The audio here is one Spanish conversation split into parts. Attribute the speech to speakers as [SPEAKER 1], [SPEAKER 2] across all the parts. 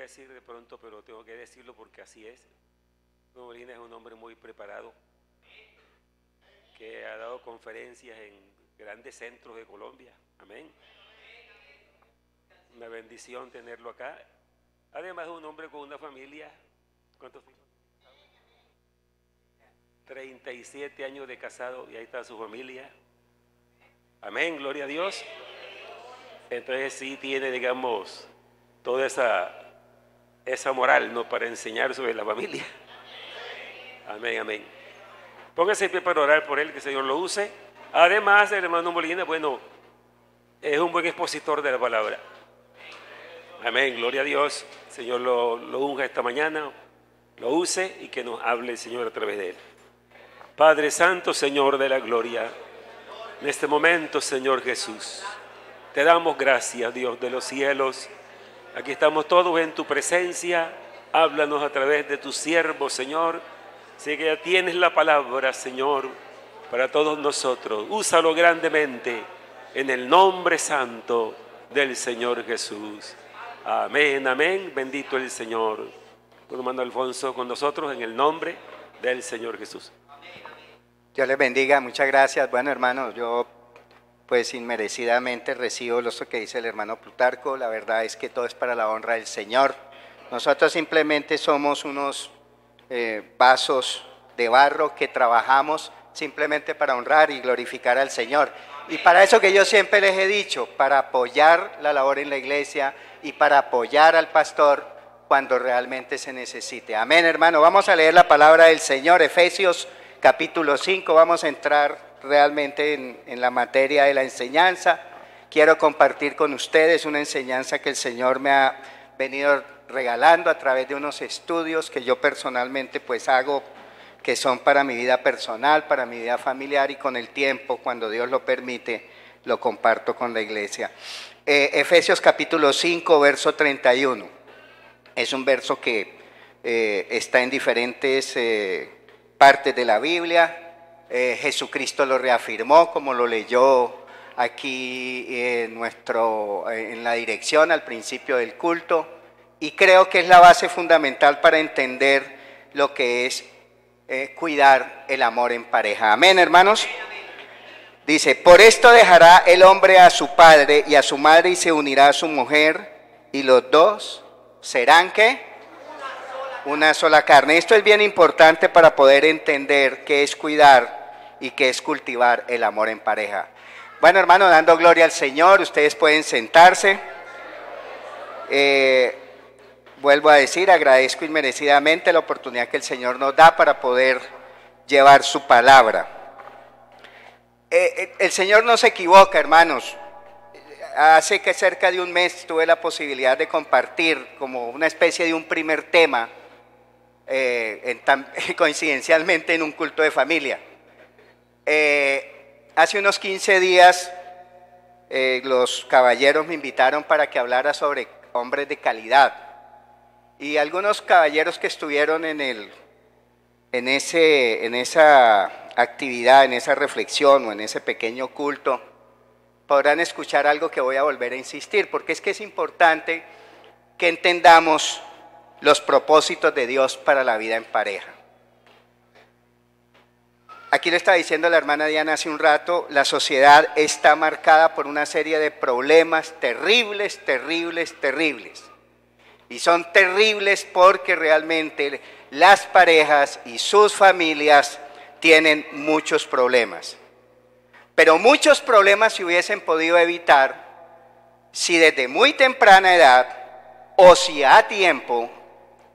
[SPEAKER 1] a decir de pronto, pero tengo que decirlo porque así es. Molina es un hombre muy preparado, que ha dado conferencias en grandes centros de Colombia. Amén. Una bendición tenerlo acá. Además es un hombre con una familia. ¿Cuántos hijos? 37 años de casado y ahí está su familia. Amén, gloria a Dios. Entonces sí tiene, digamos, toda esa moral, ¿no?, para enseñar sobre la familia. Amén, amén. Póngase en pie para orar por él, que el Señor lo use. Además, el hermano Molina, bueno, es un buen expositor de la palabra. Amén, gloria a Dios. El Señor lo unja esta mañana, lo use y que nos hable el Señor a través de él. Padre Santo, Señor de la gloria, en este momento, Señor Jesús, te damos gracias, Dios de los cielos. Aquí estamos todos en tu presencia. Háblanos a través de tu siervo, Señor. Sé que ya tienes la palabra, Señor, para todos nosotros. Úsalo grandemente en el nombre santo del Señor Jesús. Amén, amén. Bendito el Señor. Hermano Alfonso con nosotros en el nombre del Señor Jesús.
[SPEAKER 2] Dios les bendiga, muchas gracias. Bueno, hermanos, yo pues inmerecidamente recibo lo que dice el hermano Plutarco. La verdad es que todo es para la honra del Señor. Nosotros simplemente somos unos vasos de barro que trabajamos simplemente para honrar y glorificar al Señor. Y para eso que yo siempre les he dicho, para apoyar la labor en la iglesia y para apoyar al pastor cuando realmente se necesite. Amén, hermano. Vamos a leer la palabra del Señor, Efesios capítulo 5, vamos a entrar realmente en la materia de la enseñanza. Quiero compartir con ustedes una enseñanza que el Señor me ha venido regalando a través de unos estudios que yo personalmente pues hago, que son para mi vida personal, para mi vida familiar, y con el tiempo, cuando Dios lo permite, lo comparto con la iglesia. Efesios capítulo 5, verso 31. Es un verso que está en diferentes partes de la Biblia. Jesucristo lo reafirmó, como lo leyó aquí en la dirección al principio del culto, y creo que es la base fundamental para entender lo que es cuidar el amor en pareja. Amén, hermanos. Dice: por esto dejará el hombre a su padre y a su madre y se unirá a su mujer, y los dos serán ¿qué? Una sola carne. Esto es bien importante para poder entender qué es cuidar y qué es cultivar el amor en pareja. Bueno, hermano, dando gloria al Señor, ustedes pueden sentarse. Vuelvo a decir, agradezco inmerecidamente la oportunidad que el Señor nos da para poder llevar su palabra. El Señor no se equivoca, hermanos. Hace que cerca de un mes tuve la posibilidad de compartir como una especie de un primer tema, coincidencialmente en un culto de familia. Hace unos 15 días los caballeros me invitaron para que hablara sobre hombres de calidad, y algunos caballeros que estuvieron en esa actividad, en esa reflexión o en ese pequeño culto, podrán escuchar algo que voy a volver a insistir, porque es que es importante que entendamos los propósitos de Dios para la vida en pareja. Aquí lo estaba diciendo la hermana Diana hace un rato, la sociedad está marcada por una serie de problemas terribles, terribles, terribles. Y son terribles porque realmente las parejas y sus familias tienen muchos problemas. Pero muchos problemas se hubiesen podido evitar si desde muy temprana edad o si a tiempo,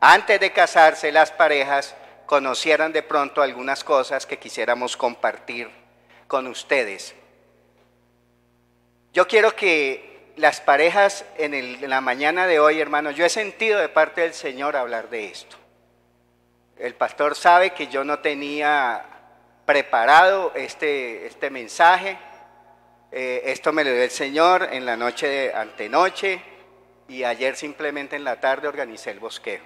[SPEAKER 2] antes de casarse, las parejas conocieran de pronto algunas cosas que quisiéramos compartir con ustedes. Yo quiero que las parejas en la mañana de hoy, hermanos, yo he sentido de parte del Señor hablar de esto. El pastor sabe que yo no tenía preparado este mensaje. Esto me lo dio el Señor en la noche de antenoche, y ayer simplemente en la tarde organicé el bosquejo.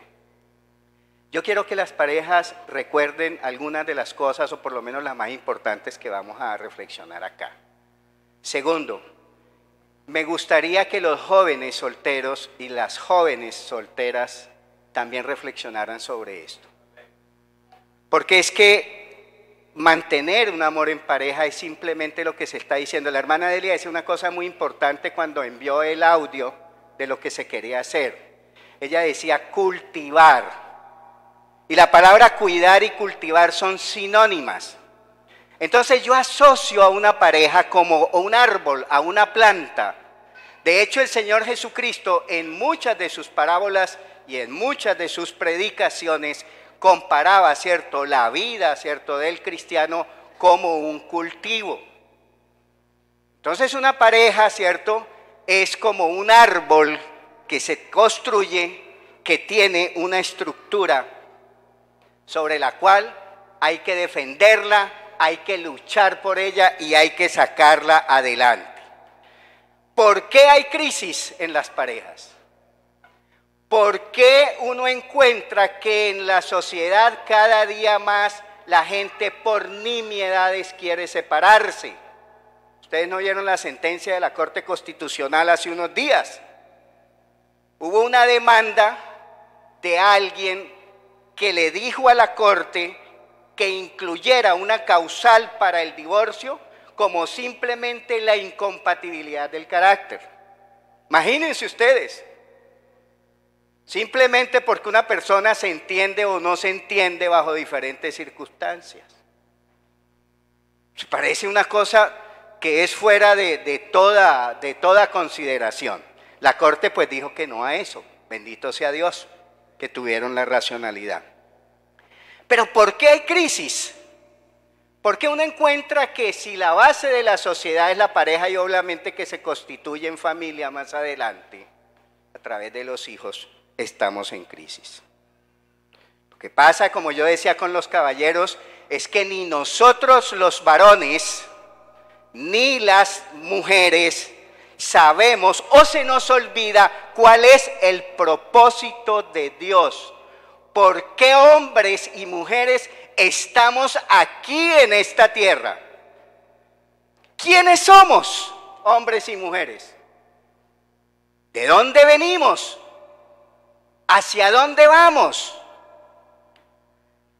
[SPEAKER 2] Yo quiero que las parejas recuerden algunas de las cosas, o por lo menos las más importantes, que vamos a reflexionar acá. Segundo, me gustaría que los jóvenes solteros y las jóvenes solteras también reflexionaran sobre esto. Porque es que mantener un amor en pareja es simplemente lo que se está diciendo. La hermana Delia decía una cosa muy importante cuando envió el audio de lo que se quería hacer. Ella decía cultivar. Y la palabra cuidar y cultivar son sinónimas. Entonces yo asocio a una pareja como un árbol, a una planta. De hecho, el Señor Jesucristo en muchas de sus parábolas y en muchas de sus predicaciones comparaba, ¿cierto?, la vida, ¿cierto?, del cristiano como un cultivo. Entonces una pareja, ¿cierto?, es como un árbol que se construye, que tiene una estructura sobre la cual hay que defenderla, hay que luchar por ella y hay que sacarla adelante. ¿Por qué hay crisis en las parejas? ¿Por qué uno encuentra que en la sociedad cada día más la gente por nimiedades quiere separarse? Ustedes no vieron la sentencia de la Corte Constitucional hace unos días. Hubo una demanda de alguien que le dijo a la Corte que incluyera una causal para el divorcio como simplemente la incompatibilidad del carácter. Imagínense ustedes, simplemente porque una persona se entiende o no se entiende bajo diferentes circunstancias. Parece una cosa que es fuera de toda consideración. La Corte pues dijo que no a eso, bendito sea Dios, que tuvieron la racionalidad. Pero ¿por qué hay crisis? Porque uno encuentra que si la base de la sociedad es la pareja y obviamente que se constituye en familia más adelante, a través de los hijos, estamos en crisis. Lo que pasa, como yo decía con los caballeros, es que ni nosotros los varones, ni las mujeres sabemos o se nos olvida cuál es el propósito de Dios. ¿Por qué hombres y mujeres estamos aquí en esta tierra? ¿Quiénes somos, hombres y mujeres? ¿De dónde venimos? ¿Hacia dónde vamos?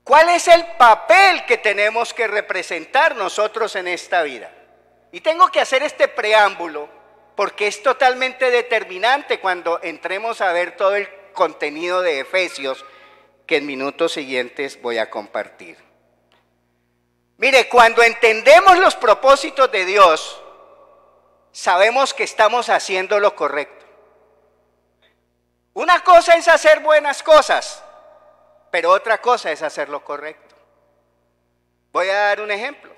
[SPEAKER 2] ¿Cuál es el papel que tenemos que representar nosotros en esta vida? Y tengo que hacer este preámbulo porque es totalmente determinante cuando entremos a ver todo el contenido de Efesios que en minutos siguientes voy a compartir. Mire, cuando entendemos los propósitos de Dios, sabemos que estamos haciendo lo correcto. Una cosa es hacer buenas cosas, pero otra cosa es hacer lo correcto. Voy a dar un ejemplo.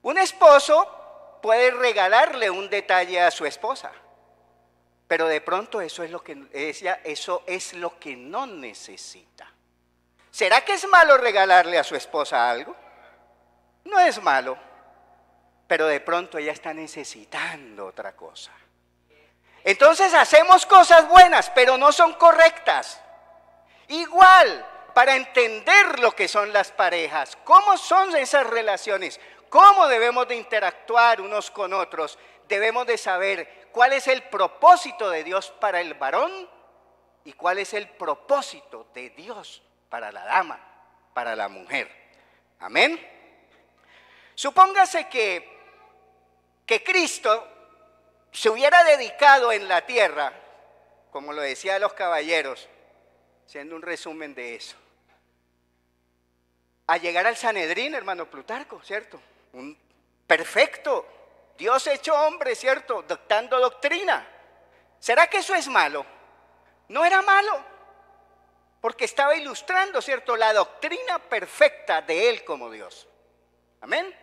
[SPEAKER 2] Un esposo puede regalarle un detalle a su esposa, pero de pronto eso es lo que no necesita. ¿Será que es malo regalarle a su esposa algo? No es malo, pero de pronto ella está necesitando otra cosa. Entonces hacemos cosas buenas, pero no son correctas. Igual, para entender lo que son las parejas, cómo son esas relaciones, cómo debemos de interactuar unos con otros, debemos de saber cuál es el propósito de Dios para el varón y cuál es el propósito de Dios para la dama, para la mujer. Amén. Supóngase que Cristo se hubiera dedicado en la tierra, como lo decía los caballeros, haciendo un resumen de eso, a llegar al Sanedrín, hermano Plutarco, ¿cierto? Un perfecto Dios hecho hombre, ¿cierto? Dictando doctrina. ¿Será que eso es malo? No era malo, porque estaba ilustrando, ¿cierto?, la doctrina perfecta de Él como Dios. Amén.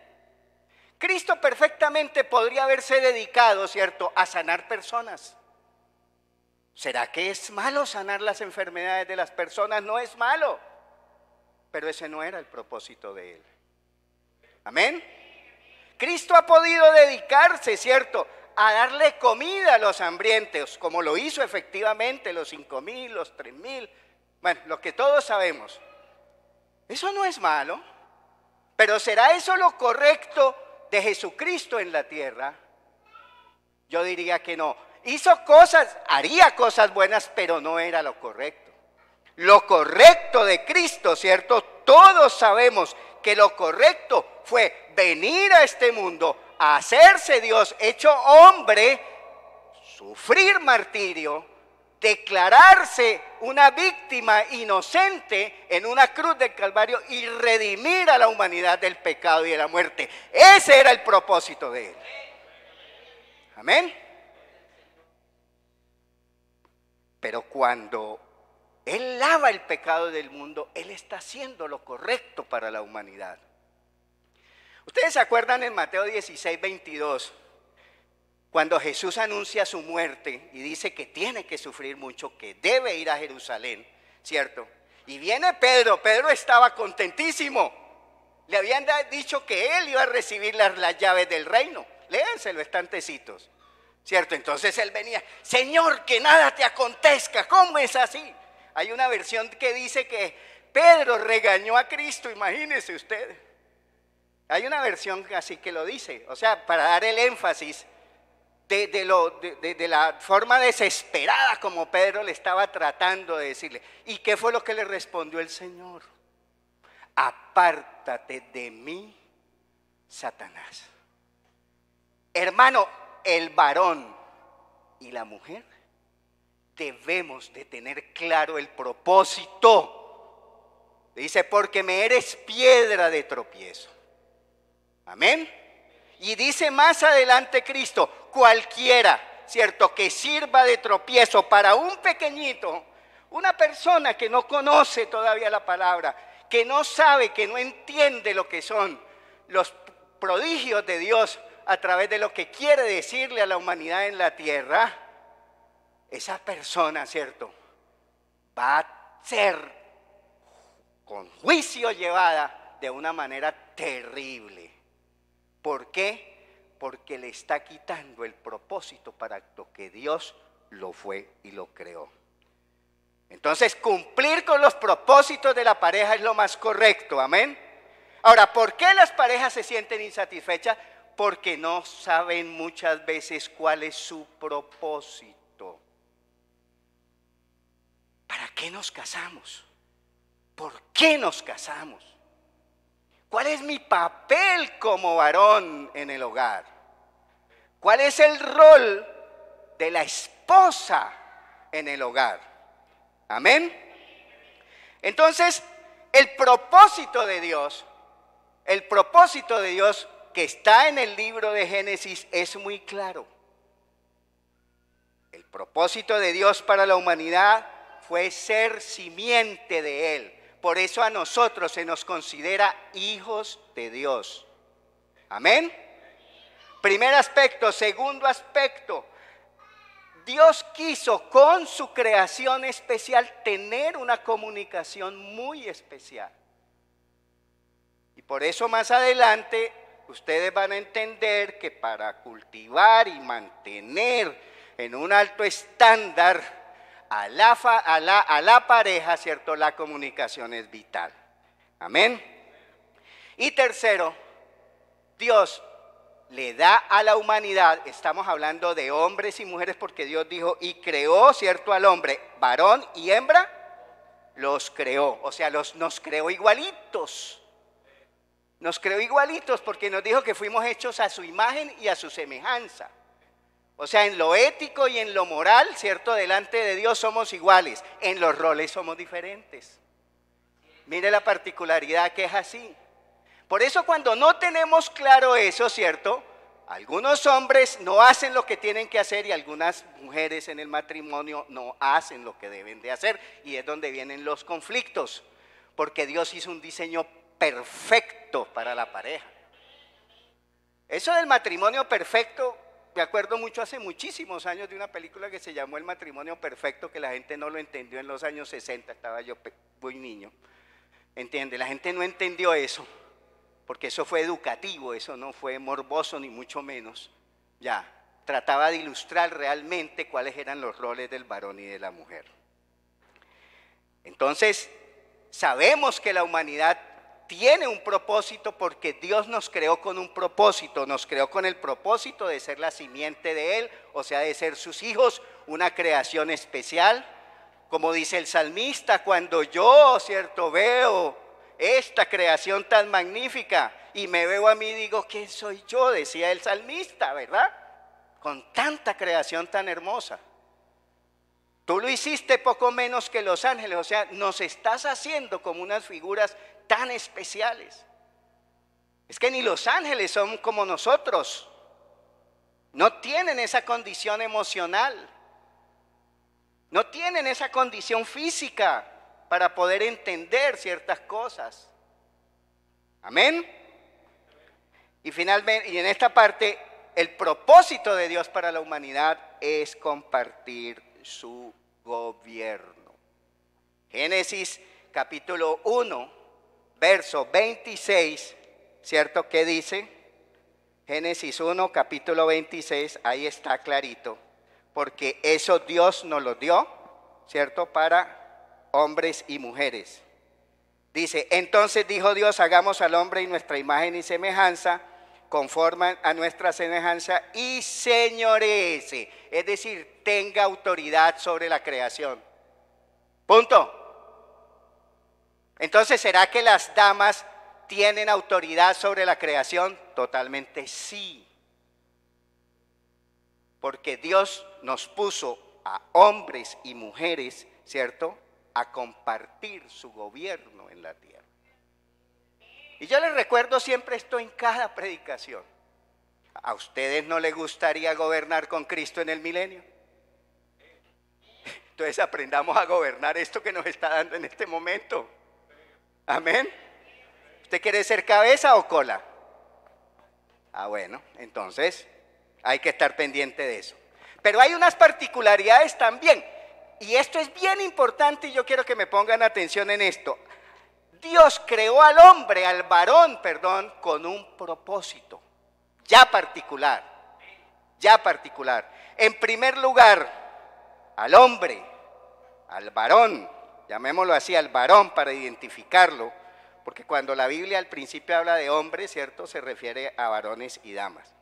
[SPEAKER 2] Cristo perfectamente podría haberse dedicado, ¿cierto?, a sanar personas. ¿Será que es malo sanar las enfermedades de las personas? No es malo, pero ese no era el propósito de Él. Amén. Cristo ha podido dedicarse, ¿cierto?, a darle comida a los hambrientos, como lo hizo efectivamente los 5,000, los 3,000, bueno, lo que todos sabemos. Eso no es malo, pero ¿será eso lo correcto de Jesucristo en la tierra? Yo diría que no. Hizo cosas, haría cosas buenas, pero no era lo correcto. Lo correcto de Cristo, ¿cierto? Todos sabemos que lo correcto fue venir a este mundo, a hacerse Dios, hecho hombre, sufrir martirio, declararse una víctima inocente en una cruz del Calvario y redimir a la humanidad del pecado y de la muerte. Ese era el propósito de él. Amén. Pero cuando él lava el pecado del mundo, él está haciendo lo correcto para la humanidad. Ustedes se acuerdan en Mateo 16, 22, cuando Jesús anuncia su muerte y dice que tiene que sufrir mucho, que debe ir a Jerusalén, ¿cierto? Y viene Pedro, Pedro estaba contentísimo. Le habían dicho que él iba a recibir las llaves del reino. Léenselo, estantecitos, ¿cierto? Entonces él venía, Señor, que nada te acontezca. ¿Cómo es así? Hay una versión que dice que Pedro regañó a Cristo, imagínese usted. Hay una versión así que lo dice, o sea, para dar el énfasis de la forma desesperada como Pedro le estaba tratando de decirle. ¿Y qué fue lo que le respondió el Señor? Apártate de mí, Satanás. Hermano, el varón y la mujer debemos de tener claro el propósito. Dice, porque me eres piedra de tropiezo. Amén. Y dice más adelante Cristo, cualquiera, ¿cierto?, que sirva de tropiezo para un pequeñito, una persona que no conoce todavía la palabra, que no sabe, que no entiende lo que son los prodigios de Dios a través de lo que quiere decirle a la humanidad en la tierra, esa persona, ¿cierto?, va a ser con juicio llevada de una manera terrible. ¿Por qué? Porque le está quitando el propósito para lo que Dios lo fue y lo creó. Entonces, cumplir con los propósitos de la pareja es lo más correcto, amén. Ahora, ¿por qué las parejas se sienten insatisfechas? Porque no saben muchas veces cuál es su propósito. ¿Para qué nos casamos? ¿Por qué nos casamos? ¿Cuál es mi papel como varón en el hogar? ¿Cuál es el rol de la esposa en el hogar? Amén. Entonces, el propósito de Dios que está en el libro de Génesis es muy claro. El propósito de Dios para la humanidad fue ser simiente de Él. Por eso a nosotros se nos considera hijos de Dios. Amén. Primer aspecto. Segundo aspecto. Dios quiso con su creación especial tener una comunicación muy especial. Y por eso más adelante ustedes van a entender que para cultivar y mantener en un alto estándar a la pareja, ¿cierto?, la comunicación es vital. Amén. Y tercero, Dios le da a la humanidad, estamos hablando de hombres y mujeres porque Dios dijo y creó, ¿cierto?, al hombre, varón y hembra, los creó, o sea, nos creó igualitos. Nos creó igualitos porque nos dijo que fuimos hechos a su imagen y a su semejanza. O sea, en lo ético y en lo moral, ¿cierto?, delante de Dios somos iguales. En los roles somos diferentes. Mire la particularidad que es así. Por eso cuando no tenemos claro eso, ¿cierto?, algunos hombres no hacen lo que tienen que hacer y algunas mujeres en el matrimonio no hacen lo que deben de hacer. Y es donde vienen los conflictos. Porque Dios hizo un diseño perfecto para la pareja. Eso del matrimonio perfecto, me acuerdo mucho hace muchísimos años de una película que se llamó El matrimonio perfecto, que la gente no lo entendió en los años 60, estaba yo muy niño. ¿Entiende? La gente no entendió eso, porque eso fue educativo, eso no fue morboso ni mucho menos. Ya, trataba de ilustrar realmente cuáles eran los roles del varón y de la mujer. Entonces, sabemos que la humanidad tiene un propósito porque Dios nos creó con un propósito, nos creó con el propósito de ser la simiente de Él, o sea, de ser sus hijos, una creación especial. Como dice el salmista, cuando yo, cierto, veo esta creación tan magnífica y me veo a mí, digo, ¿quién soy yo? Decía el salmista, ¿verdad? Con tanta creación tan hermosa. Tú lo hiciste poco menos que los ángeles, o sea, nos estás haciendo como unas figuras tan especiales. Es que ni los ángeles son como nosotros, no tienen esa condición emocional, no tienen esa condición física para poder entender ciertas cosas. Amén. Y finalmente, y en esta parte, el propósito de Dios para la humanidad es compartir su gobierno. Génesis capítulo 1, verso 26, ¿cierto? ¿Qué dice? Génesis 1, capítulo 26, ahí está clarito, porque eso Dios nos lo dio, ¿cierto? Para hombres y mujeres. Dice, entonces dijo Dios, hagamos al hombre en nuestra imagen y semejanza, conforme a nuestra semejanza, y señorece, es decir, tenga autoridad sobre la creación. Punto. Entonces, ¿será que las damas tienen autoridad sobre la creación? Totalmente sí. Porque Dios nos puso a hombres y mujeres, ¿cierto?, a compartir su gobierno en la tierra. Y yo les recuerdo siempre esto en cada predicación. ¿A ustedes no les gustaría gobernar con Cristo en el milenio? Entonces aprendamos a gobernar esto que nos está dando en este momento. Amén. ¿Usted quiere ser cabeza o cola? Ah, bueno, entonces hay que estar pendiente de eso. Pero hay unas particularidades también. Y esto es bien importante y yo quiero que me pongan atención en esto. Dios creó al hombre, al varón, perdón, con un propósito ya particular, ya particular. En primer lugar, al hombre, al varón, llamémoslo así, al varón para identificarlo, porque cuando la Biblia al principio habla de hombre, ¿cierto?, se refiere a varones y damas.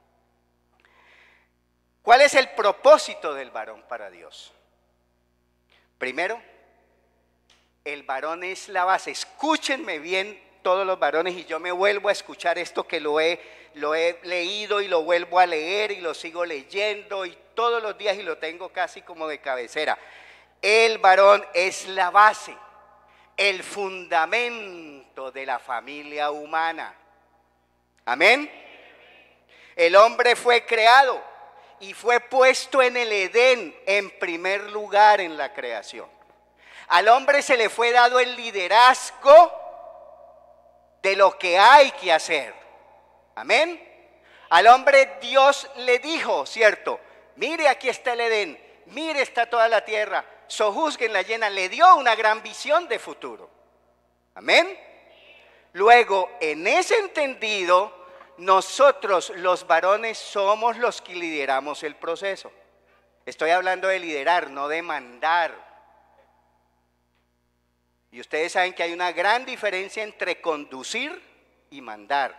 [SPEAKER 2] ¿Cuál es el propósito del varón para Dios? Primero, el varón es la base. Escúchenme bien todos los varones y yo me vuelvo a escuchar esto que lo he leído y lo vuelvo a leer y lo sigo leyendo y todos los días y lo tengo casi como de cabecera. El varón es la base, el fundamento de la familia humana. Amén. El hombre fue creado y fue puesto en el Edén en primer lugar en la creación. Al hombre se le fue dado el liderazgo de lo que hay que hacer. Amén. Al hombre Dios le dijo, ¿cierto? Mire, aquí está el Edén, mire, está toda la tierra, sojuzguenla, llena. Le dio una gran visión de futuro. Amén. Luego, en ese entendido, nosotros los varones somos los que lideramos el proceso. Estoy hablando de liderar, no de mandar. Y ustedes saben que hay una gran diferencia entre conducir y mandar.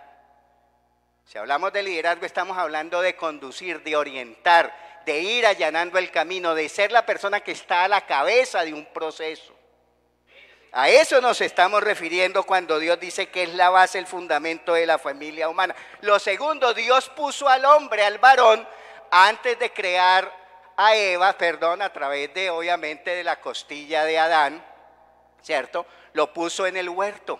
[SPEAKER 2] Si hablamos de liderazgo, estamos hablando de conducir, de orientar, de ir allanando el camino, de ser la persona que está a la cabeza de un proceso. A eso nos estamos refiriendo cuando Dios dice que es la base, el fundamento de la familia humana. Lo segundo, Dios puso al hombre, al varón, antes de crear a Eva, a través de, obviamente, de la costilla de Adán, ¿cierto? Lo puso en el huerto.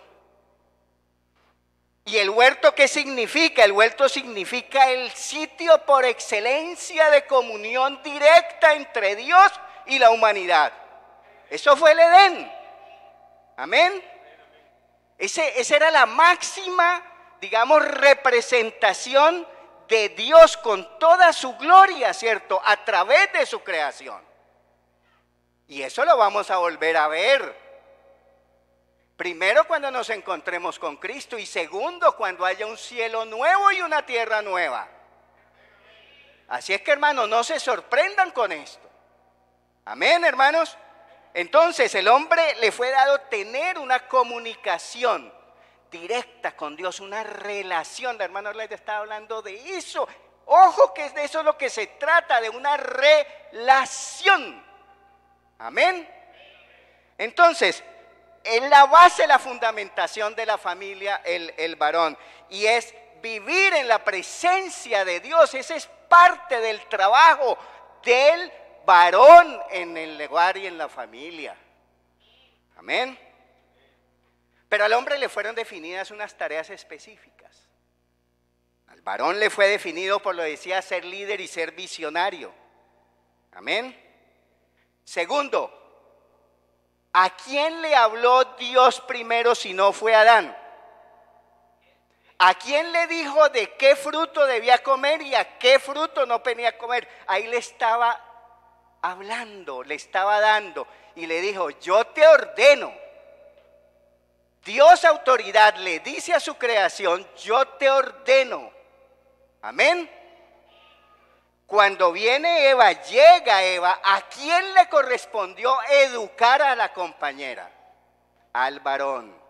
[SPEAKER 2] ¿Y el huerto qué significa? El huerto significa el sitio por excelencia de comunión directa entre Dios y la humanidad. Eso fue el Edén. Amén. Esa era la máxima, digamos, representación de Dios con toda su gloria, ¿cierto? A través de su creación. Y eso lo vamos a volver a ver. Primero cuando nos encontremos con Cristo y segundo cuando haya un cielo nuevo y una tierra nueva. Así es que, hermanos, no se sorprendan con esto. Amén, hermanos. Entonces el hombre le fue dado tener una comunicación directa con Dios, una relación. La hermana Orlando estaba hablando de eso. Ojo que es de eso lo que se trata, de una relación. Amén. Entonces, en la base, la fundamentación de la familia, el varón, y es vivir en la presencia de Dios. Ese es parte del trabajo del varón en el hogar y en la familia. Amén. Pero al hombre le fueron definidas unas tareas específicas. Al varón le fue definido, por lo decía, ser líder y ser visionario. Amén. Segundo, ¿a quién le habló Dios primero si no fue a Adán? ¿A quién le dijo de qué fruto debía comer y a qué fruto no tenía comer? Ahí le estaba hablando, le estaba dando y le dijo, yo te ordeno. Dios, autoridad, le dice a su creación, yo te ordeno. Amén. Cuando viene Eva, llega Eva, ¿a quién le correspondió educar a la compañera? Al varón.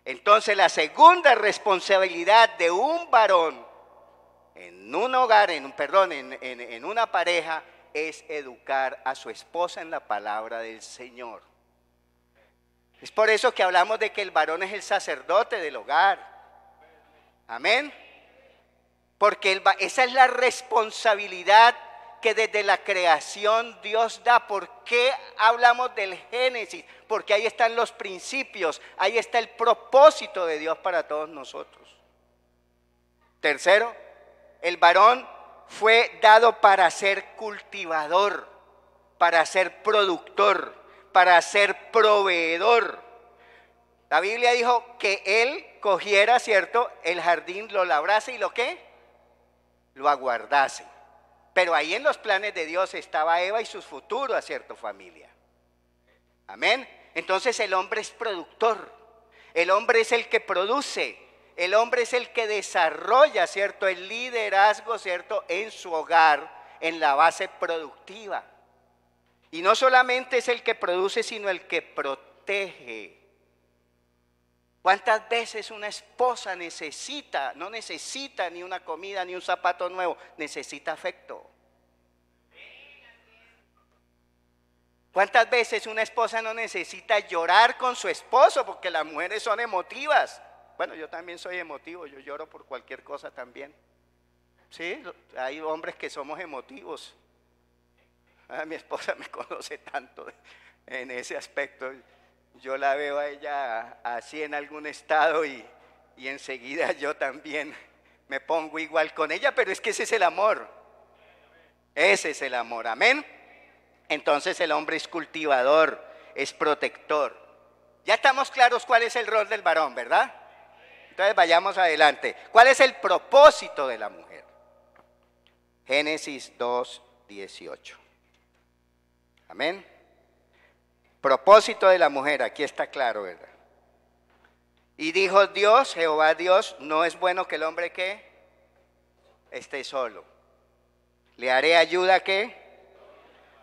[SPEAKER 2] Entonces la segunda responsabilidad de un varón en un hogar, en una pareja, es educar a su esposa en la palabra del Señor. Es por eso que hablamos de que el varón es el sacerdote del hogar. Amén. Porque esa es la responsabilidad que desde la creación Dios da. ¿Por qué hablamos del Génesis? Porque ahí están los principios, ahí está el propósito de Dios para todos nosotros. Tercero, el varón fue dado para ser cultivador, para ser productor, para ser proveedor. La Biblia dijo que él cogiera, ¿cierto?, el jardín, lo labrase y ¿lo qué? Lo aguardase. Pero ahí en los planes de Dios estaba Eva y sus futuros, ¿cierto?, familia. Amén. Entonces el hombre es productor, el hombre es el que produce, el hombre es el que desarrolla, ¿cierto?, el liderazgo, ¿cierto?, en su hogar, en la base productiva. Y no solamente es el que produce, sino el que protege. ¿Cuántas veces una esposa no necesita ni una comida ni un zapato nuevo, necesita afecto? ¿Cuántas veces una esposa no necesita llorar con su esposo? Porque las mujeres son emotivas. Bueno, yo también soy emotivo, yo lloro por cualquier cosa también. Sí, hay hombres que somos emotivos. Mi esposa me conoce tanto en ese aspecto. Yo la veo a ella así en algún estado y enseguida yo también me pongo igual con ella, pero es que ese es el amor. Ese es el amor, amén. Entonces el hombre es cultivador, es protector. Ya estamos claros cuál es el rol del varón, ¿verdad? Entonces vayamos adelante. ¿Cuál es el propósito de la mujer? Génesis 2:18. Amén. Propósito de la mujer, aquí está claro, ¿verdad? Y dijo Dios, Jehová Dios, no es bueno que el hombre que esté solo. Le haré ayuda que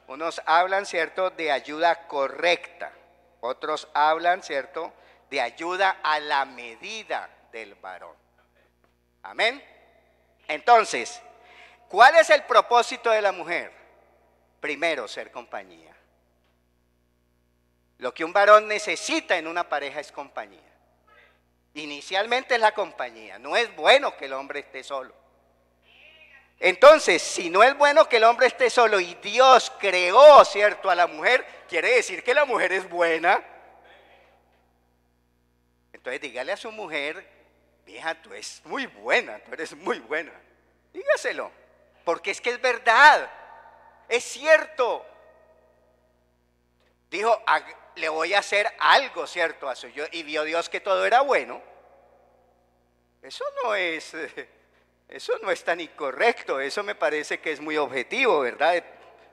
[SPEAKER 2] unos hablan, ¿cierto?, de ayuda correcta. Otros hablan, ¿cierto?, de ayuda a la medida del varón. Amén. Entonces, ¿cuál es el propósito de la mujer? Primero, ser compañía. Lo que un varón necesita en una pareja es compañía. Inicialmente es la compañía. No es bueno que el hombre esté solo. Entonces, si no es bueno que el hombre esté solo y Dios creó, ¿cierto?, a la mujer, quiere decir que la mujer es buena. Entonces dígale a su mujer, vieja, tú eres muy buena, tú eres muy buena. Dígaselo, porque es que es verdad, es cierto. Dijo, le voy a hacer algo, ¿cierto?, a suyo, y vio Dios que todo era bueno. Eso no es tan incorrecto, eso me parece que es muy objetivo, ¿verdad?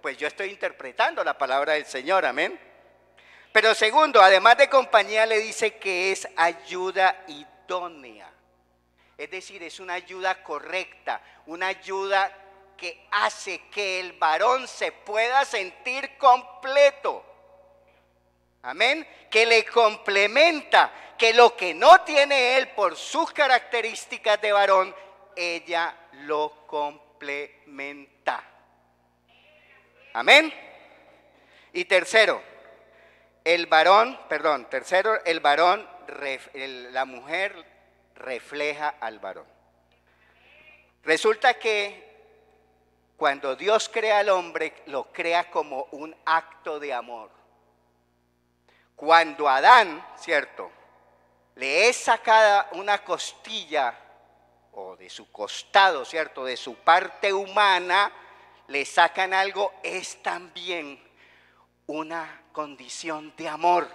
[SPEAKER 2] Pues yo estoy interpretando la palabra del Señor, amén. Pero segundo, además de compañía, le dice que es ayuda idónea. Es decir, es una ayuda correcta, una ayuda que hace que el varón se pueda sentir completo. Amén. Que le complementa, que lo que no tiene él por sus características de varón, ella lo complementa. Amén. Y tercero, la mujer refleja al varón. Resulta que cuando Dios crea al hombre, lo crea como un acto de amor. Cuando a Adán, ¿cierto?, le es sacada una costilla, o de su costado, ¿cierto?, de su parte humana, le sacan algo, es también una condición de amor.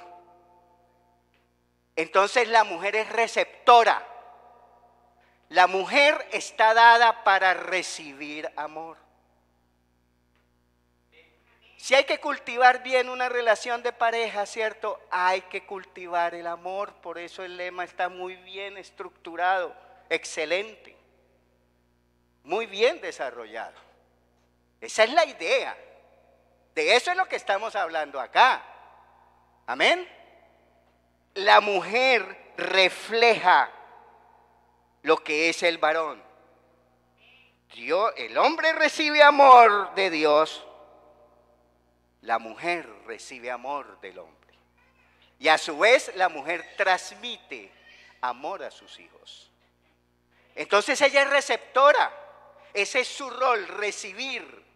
[SPEAKER 2] Entonces la mujer es receptora. La mujer está dada para recibir amor. Si hay que cultivar bien una relación de pareja, ¿cierto? Hay que cultivar el amor, por eso el lema está muy bien estructurado, excelente, muy bien desarrollado. Esa es la idea, de eso es lo que estamos hablando acá. Amén. La mujer refleja lo que es el varón. El hombre recibe amor de Dios. La mujer recibe amor del hombre. Y a su vez la mujer transmite amor a sus hijos. Entonces ella es receptora. Ese es su rol, recibir.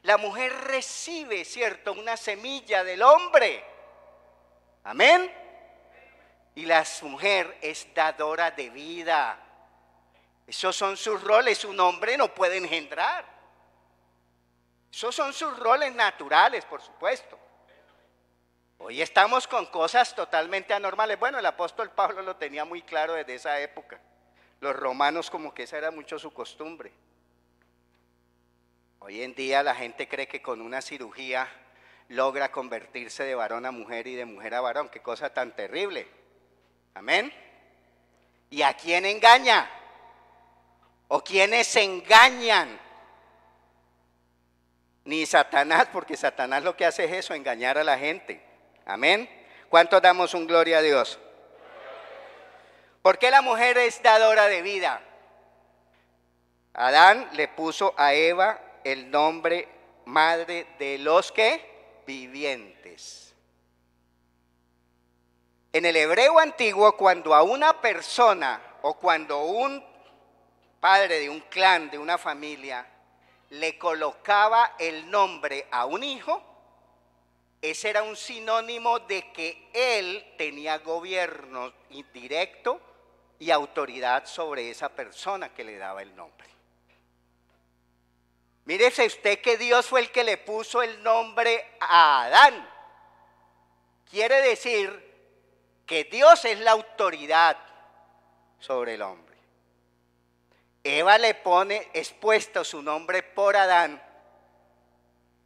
[SPEAKER 2] La mujer recibe, ¿cierto?, una semilla del hombre. Amén. Y la mujer es dadora de vida. Esos son sus roles. Un hombre no puede engendrar. Esos son sus roles naturales, por supuesto. Hoy estamos con cosas totalmente anormales. Bueno, el apóstol Pablo lo tenía muy claro desde esa época. Los romanos como que esa era mucho su costumbre. Hoy en día la gente cree que con una cirugía logra convertirse de varón a mujer y de mujer a varón. Qué cosa tan terrible. Amén. ¿Y a quién engaña? ¿O quiénes se engañan? Ni Satanás, porque Satanás lo que hace es eso, engañar a la gente. Amén. ¿Cuántos damos un gloria a Dios? ¿Por qué la mujer es dadora de vida? Adán le puso a Eva el nombre madre de los que vivientes. En el hebreo antiguo, cuando a una persona o cuando un padre de un clan, de una familia, le colocaba el nombre a un hijo, ese era un sinónimo de que él tenía gobierno directo y autoridad sobre esa persona que le daba el nombre. Mírese usted que Dios fue el que le puso el nombre a Adán. Quiere decir que Dios es la autoridad sobre el hombre. Eva le pone expuesto su nombre por Adán.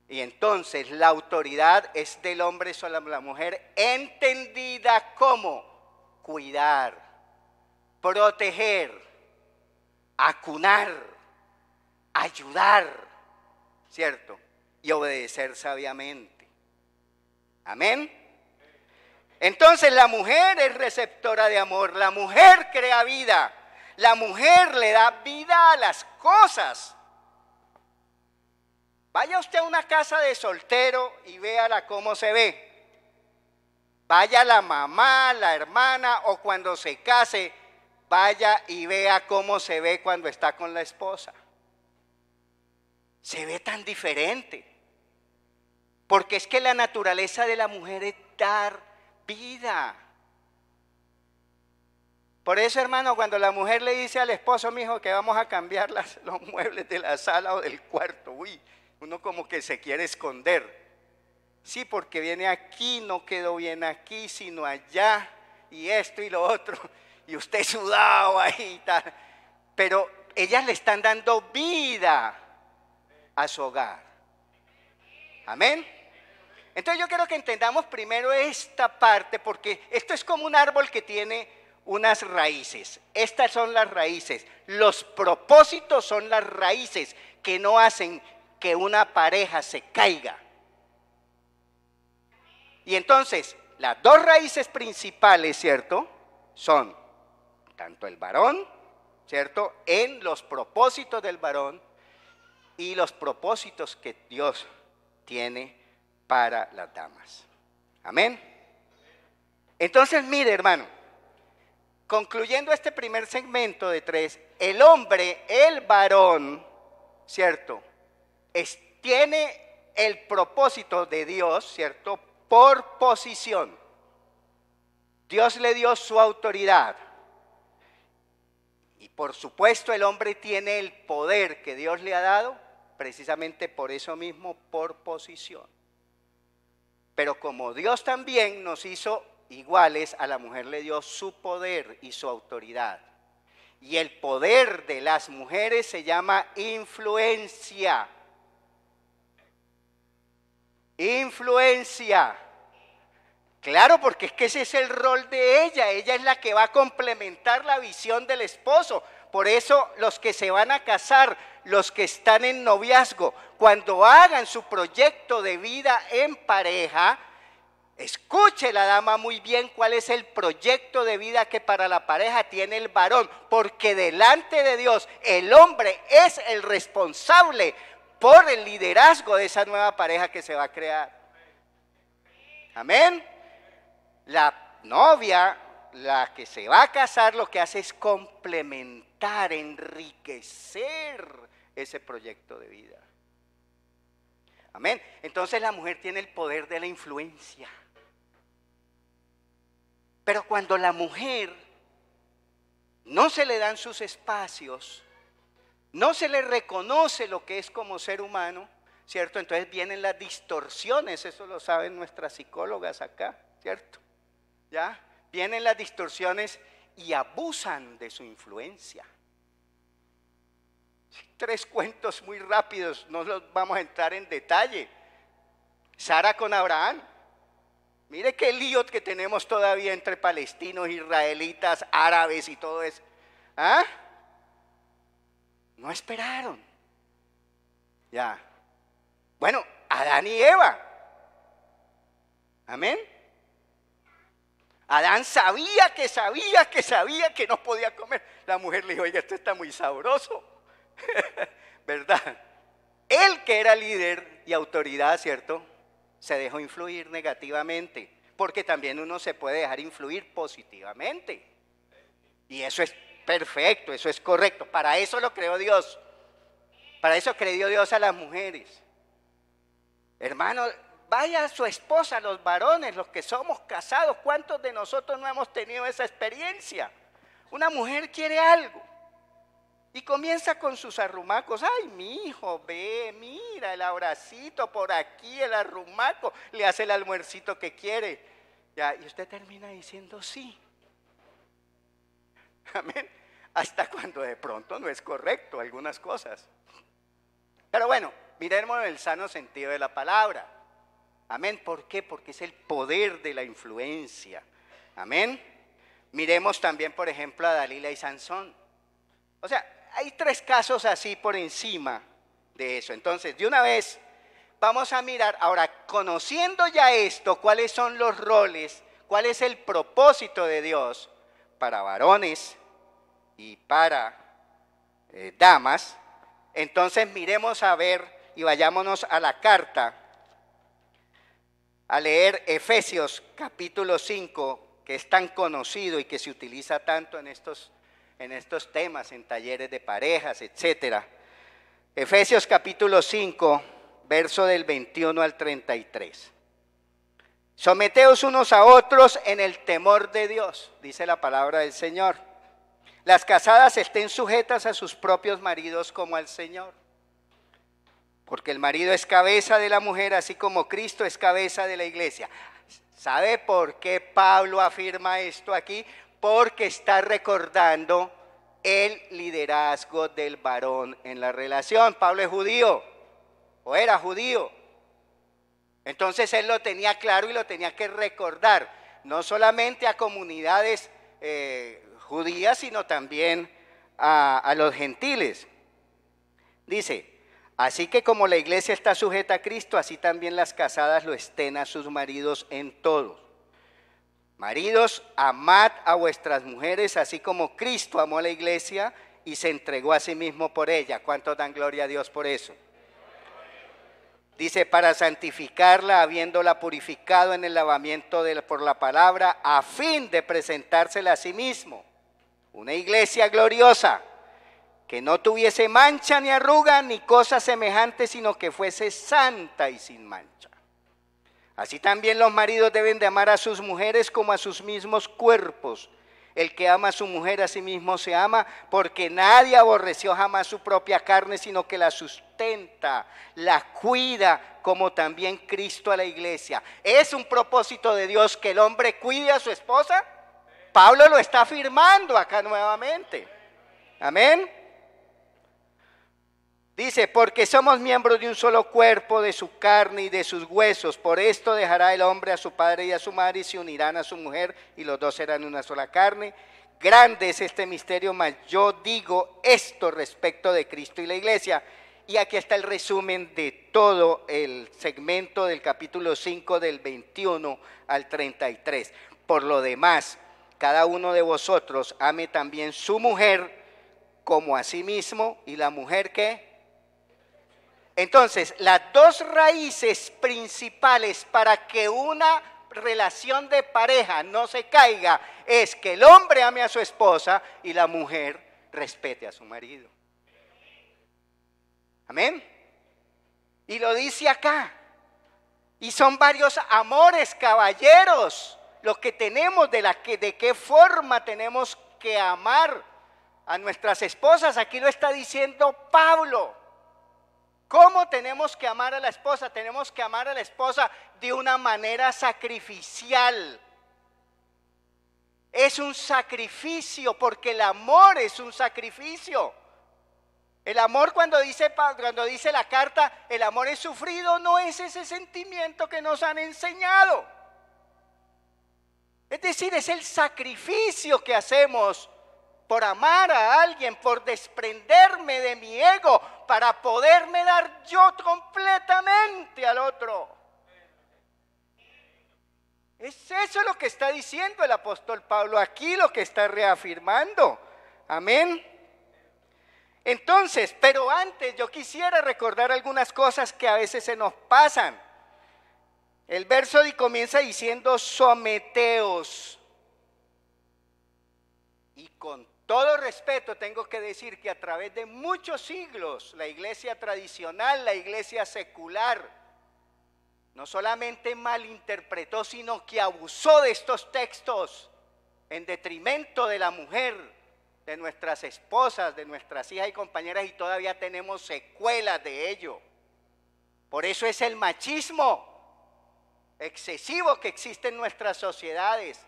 [SPEAKER 2] Y entonces la autoridad es del hombre sobre la mujer, entendida como cuidar, proteger, acunar, ayudar, ¿cierto? Y obedecer sabiamente. Amén. Entonces la mujer es receptora de amor, la mujer crea vida, la mujer le da vida a las cosas. Vaya usted a una casa de soltero y véala cómo se ve. Vaya la mamá, la hermana o cuando se case, vaya y vea cómo se ve cuando está con la esposa. Se ve tan diferente. Porque es que la naturaleza de la mujer es dar vida. Por eso, hermano, cuando la mujer le dice al esposo, mijo, que vamos a cambiar los muebles de la sala o del cuarto, uy, uno como que se quiere esconder. Sí, porque viene aquí, no quedó bien aquí, sino allá, y esto y lo otro, y usted sudado ahí y tal. Pero ellas le están dando vida a su hogar. Amén. Entonces yo quiero que entendamos primero esta parte, porque esto es como un árbol que tiene unas raíces. Estas son las raíces. Los propósitos son las raíces que no hacen que una pareja se caiga. Y entonces, las dos raíces principales, ¿cierto?, son tanto el varón, ¿cierto? En los propósitos del varón y los propósitos que Dios tiene para las damas. Amén. Entonces, mire, hermano, concluyendo este primer segmento de 3, el hombre, el varón, ¿cierto? Tiene el propósito de Dios, ¿cierto? Por posición. Dios le dio su autoridad. Y por supuesto el hombre tiene el poder que Dios le ha dado, precisamente por eso mismo, por posición. Pero como Dios también nos hizo iguales, a la mujer le dio su poder y su autoridad. Y el poder de las mujeres se llama influencia. Influencia. Claro, porque es que ese es el rol de ella. Ella es la que va a complementar la visión del esposo. Por eso los que se van a casar, los que están en noviazgo, cuando hagan su proyecto de vida en pareja, escuche la dama muy bien cuál es el proyecto de vida que para la pareja tiene el varón, porque delante de Dios el hombre es el responsable por el liderazgo de esa nueva pareja que se va a crear. Amén. La novia, la que se va a casar, lo que hace es complementar, enriquecer ese proyecto de vida. Amén. Entonces la mujer tiene el poder de la influencia. Pero cuando la mujer no se le dan sus espacios, no se le reconoce lo que es como ser humano, ¿cierto? Entonces vienen las distorsiones, eso lo saben nuestras psicólogas acá, ¿cierto? ¿Ya? Vienen las distorsiones y abusan de su influencia. 3 cuentos muy rápidos, no los vamos a entrar en detalle. Sara con Abraham. Mire qué lío que tenemos todavía entre palestinos, israelitas, árabes y todo eso. ¿Ah? No esperaron. Ya. Bueno, Adán y Eva. Amén. Adán sabía que no podía comer. La mujer le dijo, oiga, esto está muy sabroso. ¿Verdad? Él que era líder y autoridad, ¿cierto? Se dejó influir negativamente, porque también uno se puede dejar influir positivamente. Y eso es perfecto, eso es correcto. Para eso lo creó Dios. Para eso creó Dios a las mujeres. Hermano, vaya a su esposa, los varones, los que somos casados, ¿cuántos de nosotros no hemos tenido esa experiencia? Una mujer quiere algo y comienza con sus arrumacos. Ay, mi hijo, ve, mira el abracito por aquí, el arrumaco, le hace el almuercito que quiere. Ya, y usted termina diciendo sí. Amén. Hasta cuando de pronto no es correcto algunas cosas. Pero bueno, miremos el sano sentido de la palabra. Amén. ¿Por qué? Porque es el poder de la influencia. Amén. Miremos también, por ejemplo, a Dalila y Sansón. O sea, hay 3 casos así por encima de eso. Entonces, de una vez, vamos a mirar, ahora, conociendo ya esto, cuáles son los roles, cuál es el propósito de Dios para varones y para damas. Entonces, miremos a ver y vayámonos a la carta, a leer Efesios capítulo 5, que es tan conocido y que se utiliza tanto en estos temas, en talleres de parejas, etcétera. Efesios capítulo 5, verso del 21 al 33. Someteos unos a otros en el temor de Dios, dice la palabra del Señor. Las casadas estén sujetas a sus propios maridos como al Señor. Porque el marido es cabeza de la mujer, así como Cristo es cabeza de la iglesia. ¿Sabe por qué Pablo afirma esto aquí? Porque está recordando el liderazgo del varón en la relación. Pablo es judío, o era judío. Entonces él lo tenía claro y lo tenía que recordar, no solamente a comunidades judías, sino también a los gentiles. Dice, así que como la iglesia está sujeta a Cristo, así también las casadas lo estén a sus maridos en todo. Maridos, amad a vuestras mujeres, así como Cristo amó a la iglesia y se entregó a sí mismo por ella. ¿Cuántos dan gloria a Dios por eso? Dice, para santificarla, habiéndola purificado en el lavamiento por la palabra, a fin de presentársela a sí mismo. Una iglesia gloriosa, que no tuviese mancha ni arruga ni cosa semejante, sino que fuese santa y sin mancha. Así también los maridos deben de amar a sus mujeres como a sus mismos cuerpos. El que ama a su mujer a sí mismo se ama, porque nadie aborreció jamás su propia carne, sino que la sustenta, la cuida, como también Cristo a la iglesia. ¿Es un propósito de Dios que el hombre cuide a su esposa? Pablo lo está afirmando acá nuevamente. Amén. Dice, porque somos miembros de un solo cuerpo, de su carne y de sus huesos. Por esto dejará el hombre a su padre y a su madre y se unirán a su mujer y los dos serán una sola carne. Grande es este misterio, mas yo digo esto respecto de Cristo y la iglesia. Y aquí está el resumen de todo el segmento del capítulo 5 del 21 al 33. Por lo demás, cada uno de vosotros ame también su mujer como a sí mismo, y la mujer ¿qué? Entonces, las dos raíces principales para que una relación de pareja no se caiga es que el hombre ame a su esposa y la mujer respete a su marido. Amén. Y lo dice acá. Y son varios amores, caballeros, lo que tenemos de qué forma tenemos que amar a nuestras esposas. Aquí lo está diciendo Pablo. ¿Cómo tenemos que amar a la esposa? Tenemos que amar a la esposa de una manera sacrificial. Es un sacrificio, porque el amor es un sacrificio. El amor, cuando dice la carta, el amor es sufrido, no es ese sentimiento que nos han enseñado. Es decir, es el sacrificio que hacemos por amar a alguien, por desprenderme de mi ego, para poderme dar yo completamente al otro. Es eso lo que está diciendo el apóstol Pablo aquí, lo que está reafirmando. Amén. Entonces, pero antes yo quisiera recordar algunas cosas que a veces se nos pasan. El verso comienza diciendo someteos. Y con todo respeto tengo que decir que a través de muchos siglos la iglesia tradicional, la iglesia secular, no solamente malinterpretó, sino que abusó de estos textos en detrimento de la mujer, de nuestras esposas, de nuestras hijas y compañeras, y todavía tenemos secuelas de ello. Por eso es el machismo excesivo que existe en nuestras sociedades.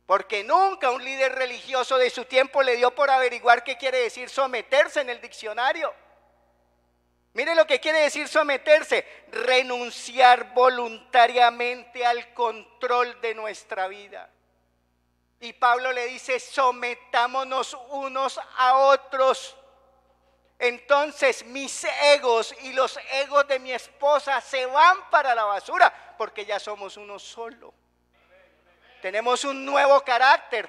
[SPEAKER 2] Porque nunca un líder religioso de su tiempo le dio por averiguar qué quiere decir someterse en el diccionario. Mire lo que quiere decir someterse: renunciar voluntariamente al control de nuestra vida. Y Pablo le dice, sometámonos unos a otros. Entonces mis egos y los egos de mi esposa se van para la basura, porque ya somos uno solo. Tenemos un nuevo carácter,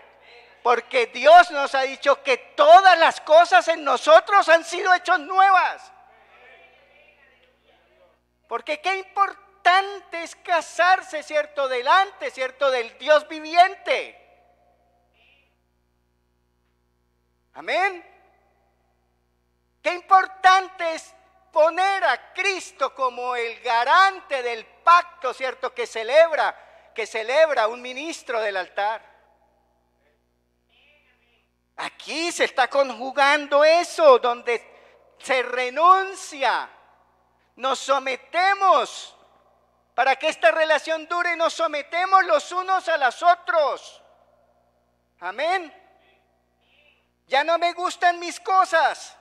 [SPEAKER 2] porque Dios nos ha dicho que todas las cosas en nosotros han sido hechas nuevas. Porque qué importante es casarse, ¿cierto? Delante, ¿cierto? Del Dios viviente. Amén. Qué importante es poner a Cristo como el garante del pacto, ¿cierto? Que celebra un ministro del altar. Aquí se está conjugando eso, donde se renuncia, nos sometemos. Para que esta relación dure, nos sometemos los unos a los otros. Amén. Ya no me gustan mis cosas.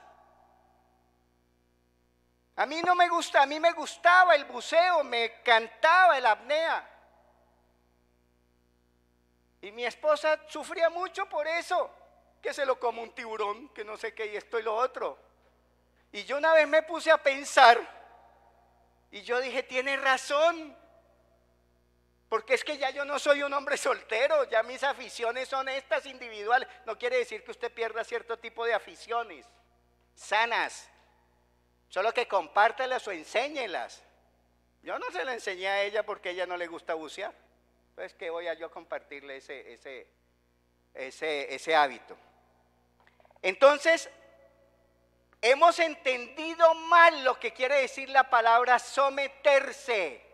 [SPEAKER 2] A mí no me gusta, a mí me gustaba el buceo, me cantaba el apnea. Y mi esposa sufría mucho por eso, que se lo come un tiburón, que no sé qué, y esto y lo otro. Y yo una vez me puse a pensar, y yo dije, tiene razón. Porque es que ya yo no soy un hombre soltero, ya mis aficiones son estas individuales. No quiere decir que usted pierda cierto tipo de aficiones sanas, solo que compártelas o enséñelas. Yo no se la enseñé a ella porque a ella no le gusta bucear. Entonces, ¿qué voy a yo compartirle ese hábito? Entonces, hemos entendido mal lo que quiere decir la palabra someterse.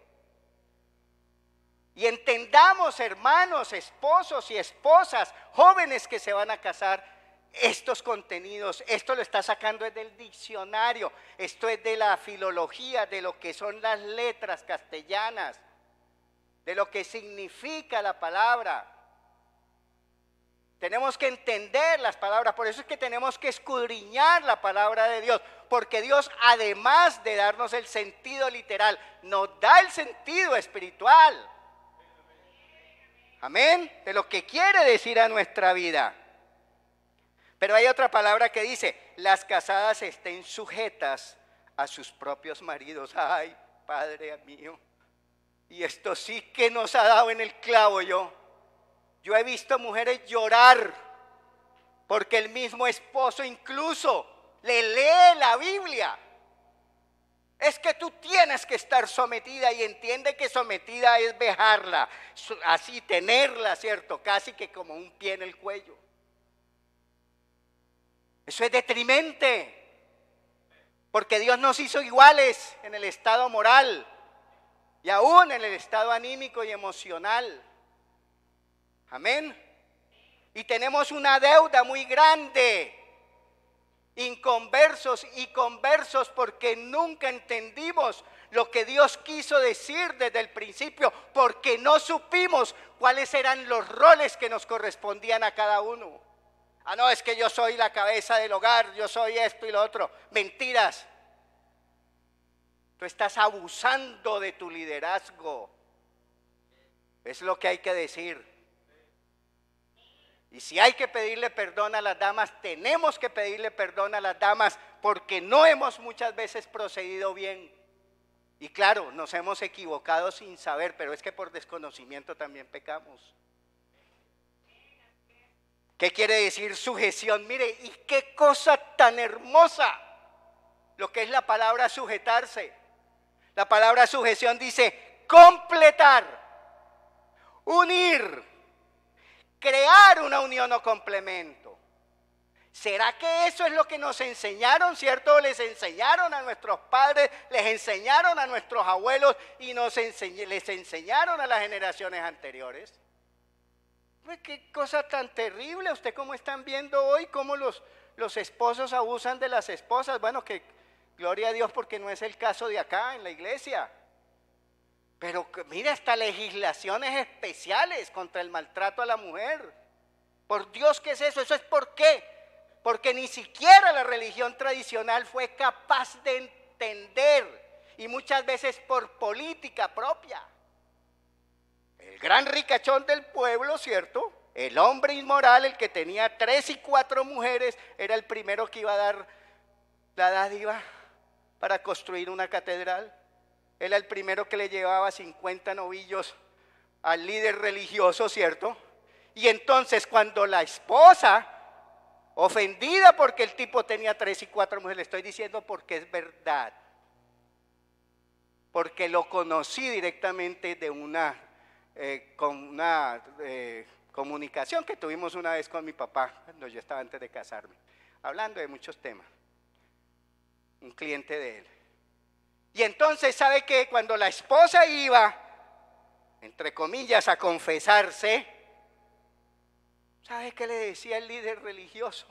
[SPEAKER 2] Y entendamos, hermanos, esposos y esposas, jóvenes que se van a casar, estos contenidos. Esto lo está sacando del diccionario, esto es de la filología, de lo que son las letras castellanas, de lo que significa la palabra. Tenemos que entender las palabras, por eso es que tenemos que escudriñar la palabra de Dios, porque Dios, además de darnos el sentido literal, nos da el sentido espiritual. Amén, de lo que quiere decir a nuestra vida. Pero hay otra palabra que dice, las casadas estén sujetas a sus propios maridos. Ay, Padre mío, y esto sí que nos ha dado en el clavo yo. Yo he visto mujeres llorar porque el mismo esposo incluso le lee la Biblia. Es que tú tienes que estar sometida, y entiende que sometida es vejarla, así tenerla, ¿cierto? Casi que como un pie en el cuello. Eso es detrimente, porque Dios nos hizo iguales en el estado moral y aún en el estado anímico y emocional. Amén. Y tenemos una deuda muy grande, inconversos y conversos, porque nunca entendimos lo que Dios quiso decir desde el principio, porque no supimos cuáles eran los roles que nos correspondían a cada uno. Ah, no, es que yo soy la cabeza del hogar, yo soy esto y lo otro. Mentiras. Tú estás abusando de tu liderazgo. Es lo que hay que decir. Y si hay que pedirle perdón a las damas, tenemos que pedirle perdón a las damas, porque no hemos muchas veces procedido bien. Y claro, nos hemos equivocado sin saber, pero es que por desconocimiento también pecamos. ¿Qué quiere decir sujeción? Mire, y qué cosa tan hermosa lo que es la palabra sujetarse. La palabra sujeción dice completar, unir, crear una unión o complemento. ¿Será que eso es lo que nos enseñaron, cierto? Les enseñaron a nuestros padres, les enseñaron a nuestros abuelos y les enseñaron a las generaciones anteriores. Pues qué cosa tan terrible. Usted cómo están viendo hoy cómo los esposos abusan de las esposas. Bueno, que gloria a Dios porque no es el caso de acá en la iglesia. Pero mira, hasta legislaciones especiales contra el maltrato a la mujer. Por Dios, ¿qué es eso? ¿Eso es por qué? Porque ni siquiera la religión tradicional fue capaz de entender, y muchas veces por política propia. El gran ricachón del pueblo, ¿cierto? El hombre inmoral, el que tenía 3 y 4 mujeres, era el primero que iba a dar la dádiva para construir una catedral. Era el primero que le llevaba 50 novillos al líder religioso, ¿cierto? Y entonces cuando la esposa, ofendida porque el tipo tenía 3 y 4 mujeres, le estoy diciendo porque es verdad, porque lo conocí directamente de una comunicación que tuvimos una vez con mi papá, cuando yo estaba antes de casarme, hablando de muchos temas, un cliente de él. Y entonces, ¿sabe qué? Cuando la esposa iba, entre comillas, a confesarse, ¿sabe qué le decía el líder religioso?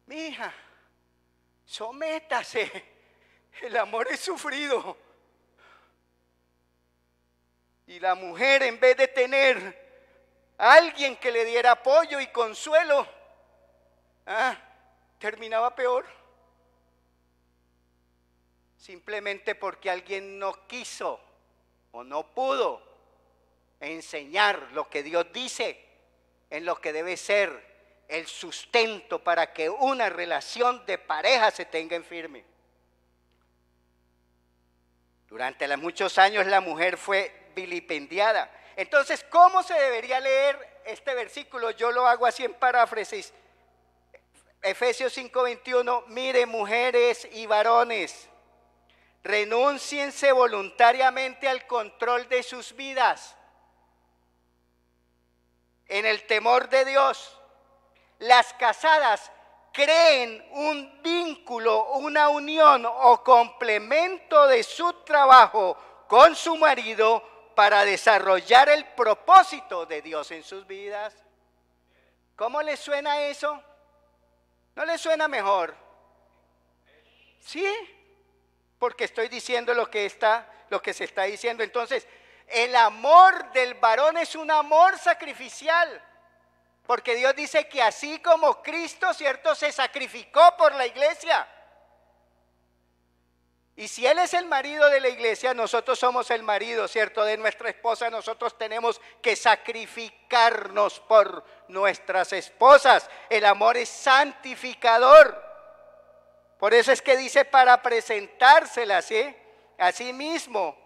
[SPEAKER 2] Mija, sométase, el amor es sufrido. Y la mujer, en vez de tener a alguien que le diera apoyo y consuelo, terminaba peor. Simplemente porque alguien no quiso o no pudo enseñar lo que Dios dice en lo que debe ser el sustento para que una relación de pareja se tenga en firme. Durante muchos años la mujer fue vilipendiada. Entonces, ¿cómo se debería leer este versículo? Yo lo hago así en paráfrasis. Efesios 5:21, mire, mujeres y varones, renúnciense voluntariamente al control de sus vidas en el temor de Dios. Las casadas creen un vínculo, una unión o complemento de su trabajo con su marido para desarrollar el propósito de Dios en sus vidas. ¿Cómo les suena eso? ¿No les suena mejor? Sí, porque estoy diciendo lo que se está diciendo. Entonces, el amor del varón es un amor sacrificial, porque Dios dice que así como Cristo, ¿cierto?, se sacrificó por la iglesia. Y si Él es el marido de la iglesia, nosotros somos el marido, ¿cierto?, de nuestra esposa. Nosotros tenemos que sacrificarnos por nuestras esposas. El amor es santificador. Por eso es que dice para presentárselas, ¿sí?, a sí mismo.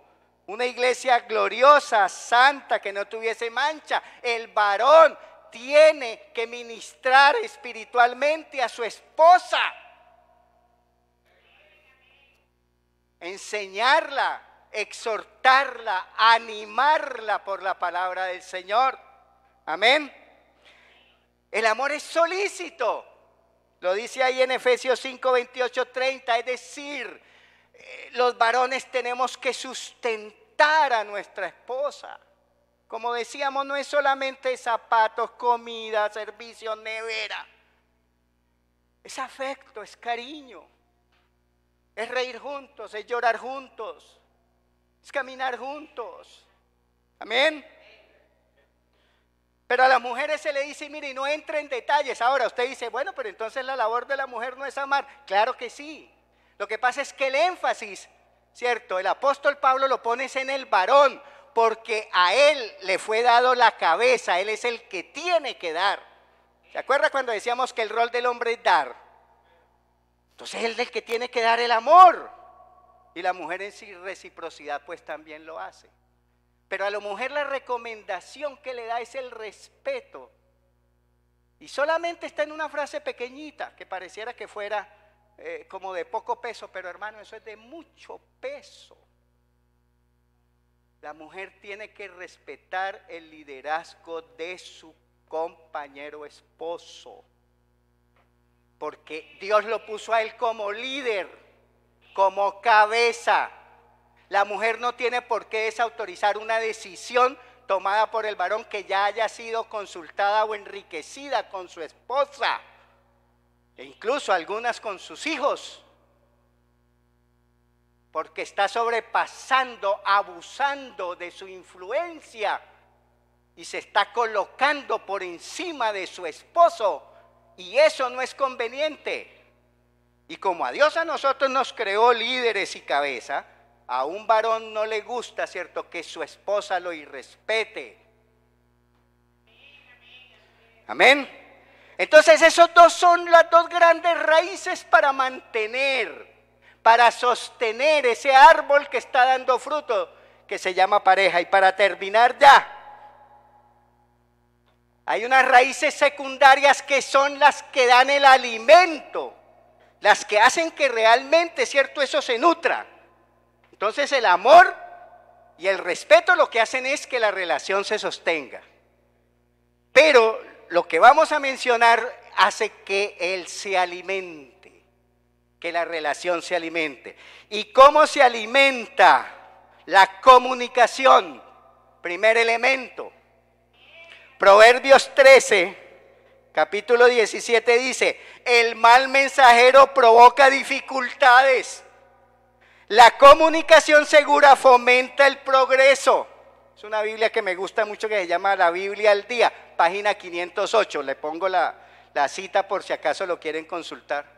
[SPEAKER 2] Una iglesia gloriosa, santa, que no tuviese mancha. El varón tiene que ministrar espiritualmente a su esposa. Enseñarla, exhortarla, animarla por la palabra del Señor. Amén. El amor es solícito. Lo dice ahí en Efesios 5, 28, 30. Es decir, los varones tenemos que sustentar a nuestra esposa. Como decíamos, no es solamente zapatos, comida, servicio, nevera. Es afecto, es cariño. Es reír juntos, es llorar juntos, es caminar juntos. Amén. Pero a las mujeres se le dice, mire, no entre en detalles. Ahora usted dice, bueno, pero entonces la labor de la mujer no es amar. Claro que sí. Lo que pasa es que el énfasis, ¿cierto?, el apóstol Pablo lo pone en el varón, porque a él le fue dado la cabeza, él es el que tiene que dar. ¿Se acuerda cuando decíamos que el rol del hombre es dar? Entonces él es el que tiene que dar el amor, y la mujer en sí reciprocidad pues también lo hace. Pero a la mujer la recomendación que le da es el respeto, y solamente está en una frase pequeñita que pareciera que fuera como de poco peso, pero hermano, eso es de mucho peso. La mujer tiene que respetar el liderazgo de su compañero esposo, porque Dios lo puso a él como líder, como cabeza. La mujer no tiene por qué desautorizar una decisión tomada por el varón que ya haya sido consultada o enriquecida con su esposa, e incluso algunas con sus hijos, porque está sobrepasando, abusando de su influencia y se está colocando por encima de su esposo. Y eso no es conveniente. Y como a Dios a nosotros nos creó líderes y cabeza, a un varón no le gusta, ¿cierto?, que su esposa lo irrespete. Amén. Entonces esos dos son las dos grandes raíces para mantener, para sostener ese árbol que está dando fruto, que se llama pareja. Y para terminar ya, hay unas raíces secundarias que son las que dan el alimento, las que hacen que realmente, ¿cierto?, eso se nutra. Entonces el amor y el respeto lo que hacen es que la relación se sostenga. Pero lo que vamos a mencionar hace que él se alimente, que la relación se alimente. ¿Y cómo se alimenta? La comunicación, primer elemento. Proverbios 13, capítulo 17 dice, el mal mensajero provoca dificultades. La comunicación segura fomenta el progreso. Es una Biblia que me gusta mucho que se llama La Biblia al Día, página 508. Le pongo la cita por si acaso lo quieren consultar.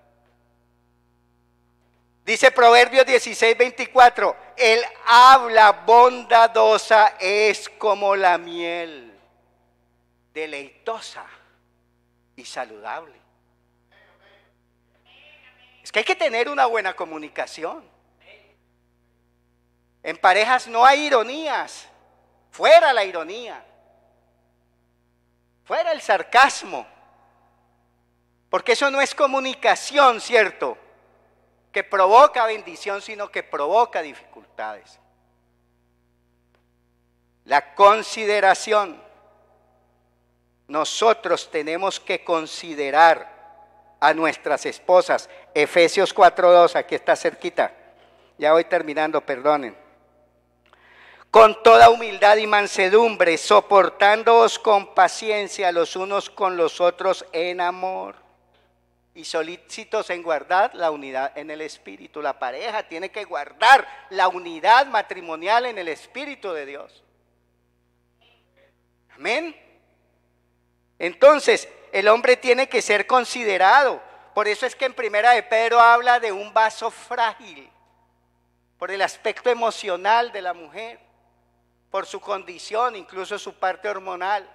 [SPEAKER 2] Dice Proverbios 16, 24, el habla bondadosa es como la miel, deleitosa y saludable. Es que hay que tener una buena comunicación. En parejas no hay ironías, Fuera la ironía, fuera el sarcasmo, porque eso no es comunicación, ¿cierto?, que provoca bendición, sino que provoca dificultades. La consideración. Nosotros tenemos que considerar a nuestras esposas. Efesios 4:2, aquí está cerquita. Ya voy terminando, perdonen. Con toda humildad y mansedumbre, soportándoos con paciencia los unos con los otros en amor. Y solícitos en guardar la unidad en el espíritu. La pareja tiene que guardar la unidad matrimonial en el espíritu de Dios. Amén. Entonces, el hombre tiene que ser considerado. Por eso es que en Primera de Pedro habla de un vaso frágil, por el aspecto emocional de la mujer, por su condición, incluso su parte hormonal.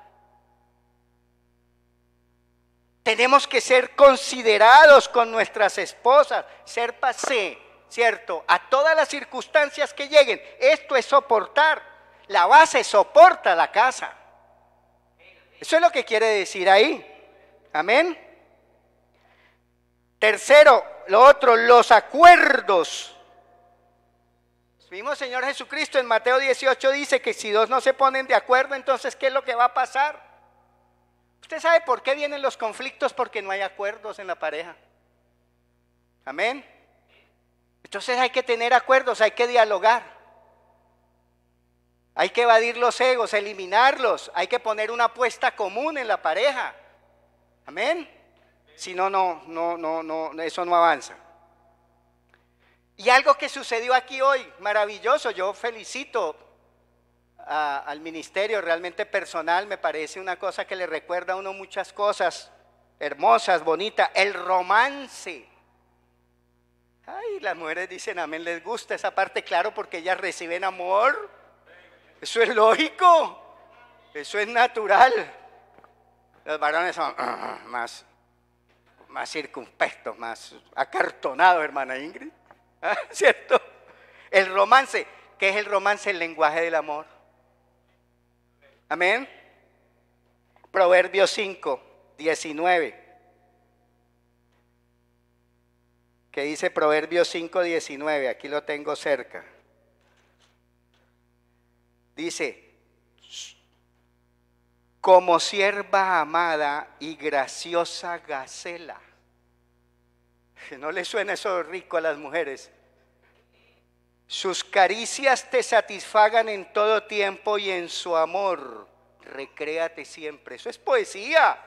[SPEAKER 2] Tenemos que ser considerados con nuestras esposas, ser pasé, ¿cierto?, a todas las circunstancias que lleguen. Esto es soportar. La base soporta la casa. Eso es lo que quiere decir ahí. Amén. Tercero, lo otro, los acuerdos. Mismo Señor Jesucristo en Mateo 18 dice que si dos no se ponen de acuerdo, entonces ¿qué es lo que va a pasar? ¿Usted sabe por qué vienen los conflictos? Porque no hay acuerdos en la pareja. Amén. Entonces hay que tener acuerdos, hay que dialogar. Hay que evadir los egos, eliminarlos. Hay que poner una apuesta común en la pareja. Amén. Si no, eso no avanza. Y algo que sucedió aquí hoy, maravilloso. Yo felicito al ministerio, realmente personal, me parece una cosa que le recuerda a uno muchas cosas hermosas, bonitas. El romance. Ay, las mujeres dicen amén, les gusta esa parte, claro, porque ellas reciben amor. Eso es lógico, eso es natural. Los varones son más circunspectos, más acartonados, hermana Ingrid. ¿Cierto? El romance. ¿Qué es el romance? El lenguaje del amor. Amén. Proverbios 5:19. ¿Qué dice Proverbios 5:19? Aquí lo tengo cerca. Dice: como sierva amada y graciosa gacela. ¿No le suena eso rico a las mujeres? Sus caricias te satisfagan en todo tiempo y en su amor recréate siempre. Eso es poesía.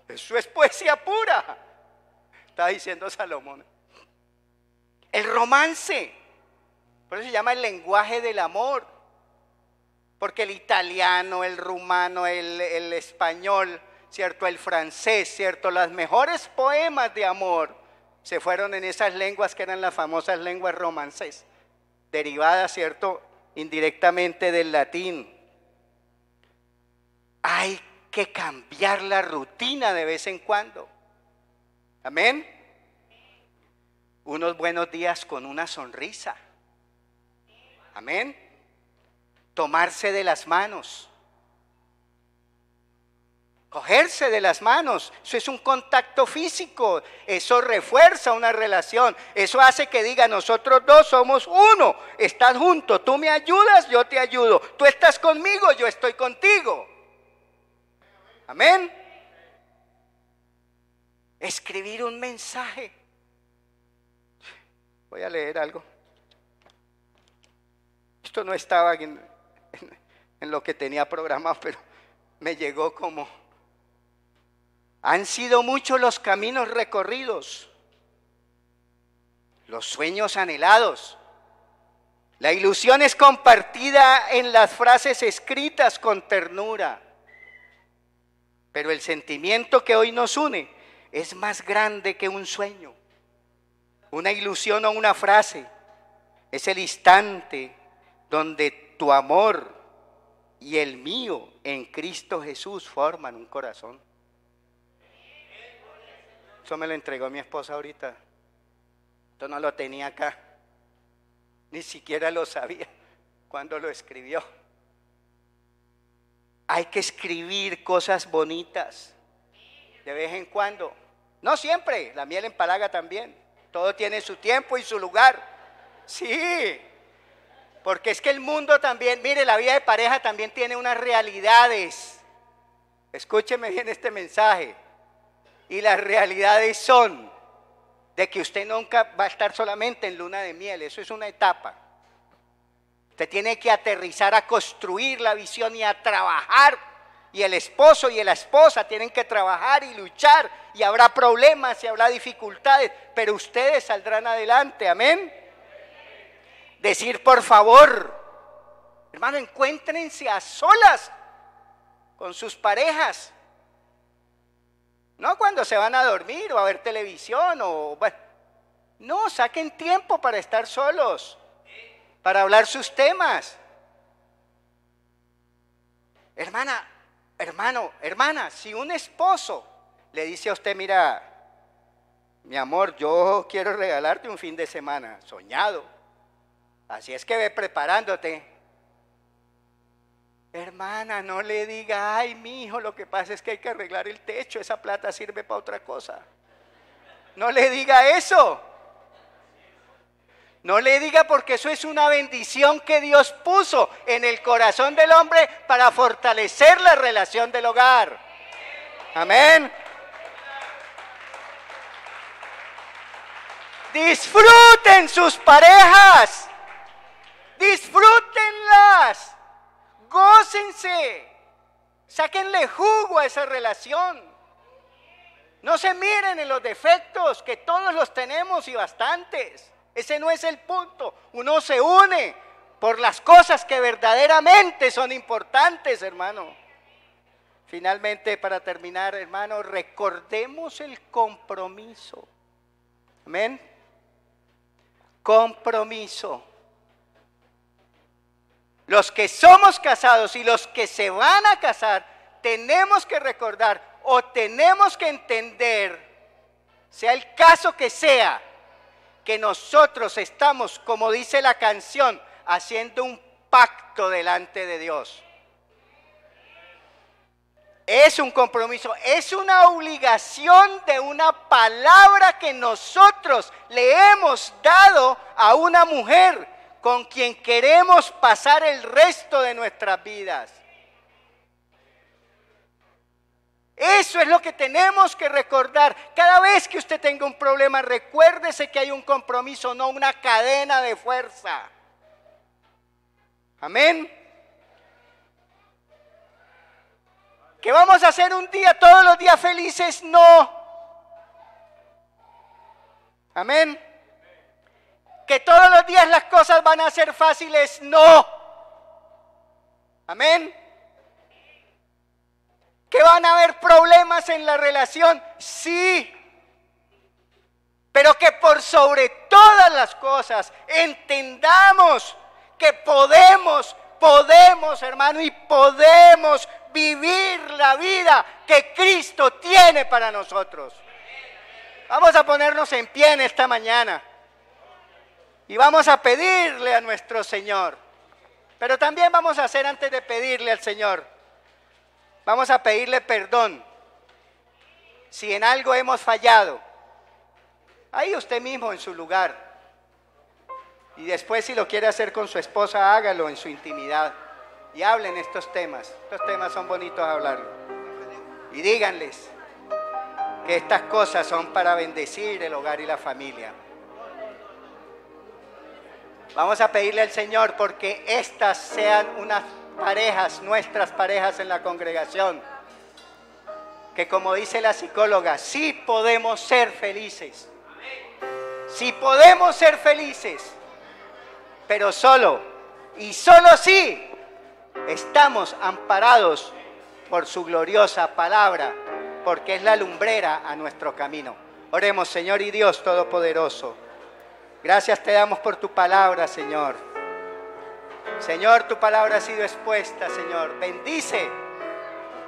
[SPEAKER 2] Eso es poesía pura. Está diciendo Salomón. El romance. Por eso se llama el lenguaje del amor. Porque el italiano, el rumano, el español, ¿cierto?, el francés, ¿cierto?, las mejores poemas de amor se fueron en esas lenguas que eran las famosas lenguas romances, derivadas, ¿cierto?, indirectamente del latín. Hay que cambiar la rutina de vez en cuando. Amén. Unos buenos días con una sonrisa. Amén. Tomarse de las manos. Cogerse de las manos, eso es un contacto físico, eso refuerza una relación, eso hace que diga nosotros dos somos uno, estás juntos, tú me ayudas, yo te ayudo, tú estás conmigo, yo estoy contigo. Amén. Escribir un mensaje. Voy a leer algo. Esto no estaba en lo que tenía programado, pero me llegó como... Han sido muchos los caminos recorridos, los sueños anhelados. La ilusión es compartida en las frases escritas con ternura. Pero el sentimiento que hoy nos une es más grande que un sueño. Una ilusión o una frase es el instante donde tu amor y el mío en Cristo Jesús forman un corazón. Eso me lo entregó mi esposa ahorita. Esto no lo tenía acá. Ni siquiera lo sabía cuando lo escribió. Hay que escribir cosas bonitas de vez en cuando. No siempre, la miel empalaga también. Todo tiene su tiempo y su lugar. Sí, porque es que el mundo también, mire, la vida de pareja también tiene unas realidades. Escúcheme bien este mensaje. Y las realidades son de que usted nunca va a estar solamente en luna de miel. Eso es una etapa. Usted tiene que aterrizar a construir la visión y a trabajar. Y el esposo y la esposa tienen que trabajar y luchar. Y habrá problemas y habrá dificultades. Pero ustedes saldrán adelante. Amén. Decir por favor, hermano, encuéntrense a solas con sus parejas. No cuando se van a dormir o a ver televisión o bueno. No, saquen tiempo para estar solos, para hablar sus temas. Hermana, hermano, hermana, si un esposo le dice a usted, mira, mi amor, yo quiero regalarte un fin de semana soñado, así es que ve preparándote. Hermana, no le diga, ay, mi hijo, lo que pasa es que hay que arreglar el techo, esa plata sirve para otra cosa. No le diga eso. No le diga, porque eso es una bendición que Dios puso en el corazón del hombre para fortalecer la relación del hogar. Amén. Disfruten sus parejas. Disfrútenlas. Gócense, sáquenle jugo a esa relación. No se miren en los defectos, que todos los tenemos y bastantes. Ese no es el punto. Uno se une por las cosas que verdaderamente son importantes, hermano. Finalmente, para terminar, hermano, recordemos el compromiso. Amén. Compromiso. Los que somos casados y los que se van a casar, tenemos que recordar o tenemos que entender, sea el caso que sea, que nosotros estamos, como dice la canción, haciendo un pacto delante de Dios. Es un compromiso, es una obligación de una palabra que nosotros le hemos dado a una mujer con quien queremos pasar el resto de nuestras vidas. Eso es lo que tenemos que recordar. Cada vez que usted tenga un problema, recuérdese que hay un compromiso, no una cadena de fuerza. Amén. ¿Que vamos a hacer un día, todos los días felices? No. Amén. ¿Que todos los días las cosas van a ser fáciles? No. Amén. ¿Que van a haber problemas en la relación? Sí. Pero que por sobre todas las cosas entendamos que podemos, hermano, y podemos vivir la vida que Cristo tiene para nosotros. Vamos a ponernos en pie en esta mañana. Y vamos a pedirle a nuestro Señor. Pero también vamos a hacer, antes de pedirle al Señor, vamos a pedirle perdón. Si en algo hemos fallado, ahí usted mismo en su lugar. Y después, si lo quiere hacer con su esposa, hágalo en su intimidad. Y hablen estos temas. Estos temas son bonitos hablarlo. Y díganles que estas cosas son para bendecir el hogar y la familia. Vamos a pedirle al Señor porque estas sean unas parejas, nuestras parejas en la congregación, que como dice la psicóloga, sí podemos ser felices. Sí podemos ser felices, pero solo y solo si estamos amparados por su gloriosa palabra, porque es la lumbrera a nuestro camino. Oremos, Señor y Dios Todopoderoso. Gracias te damos por tu palabra, Señor. Señor, tu palabra ha sido expuesta, Señor. Bendice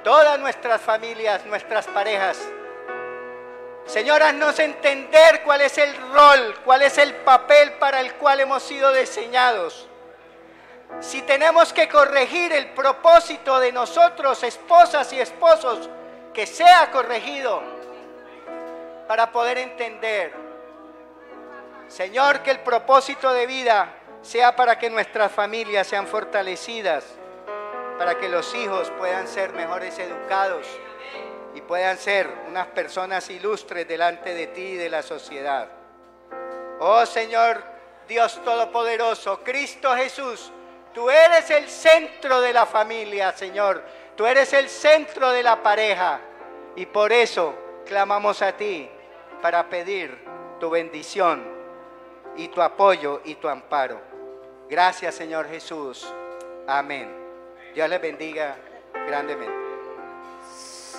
[SPEAKER 2] todas nuestras familias, nuestras parejas. Señor, haznos entender cuál es el rol, cuál es el papel para el cual hemos sido diseñados. Si tenemos que corregir el propósito de nosotros, esposas y esposos, que sea corregido para poder entender. Señor, que el propósito de vida sea para que nuestras familias sean fortalecidas, para que los hijos puedan ser mejores educados y puedan ser unas personas ilustres delante de ti y de la sociedad. Oh Señor, Dios Todopoderoso, Cristo Jesús, tú eres el centro de la familia, Señor. Tú eres el centro de la pareja. Y por eso clamamos a ti para pedir tu bendición y tu apoyo y tu amparo. Gracias, Señor Jesús. Amén. Dios les bendiga grandemente.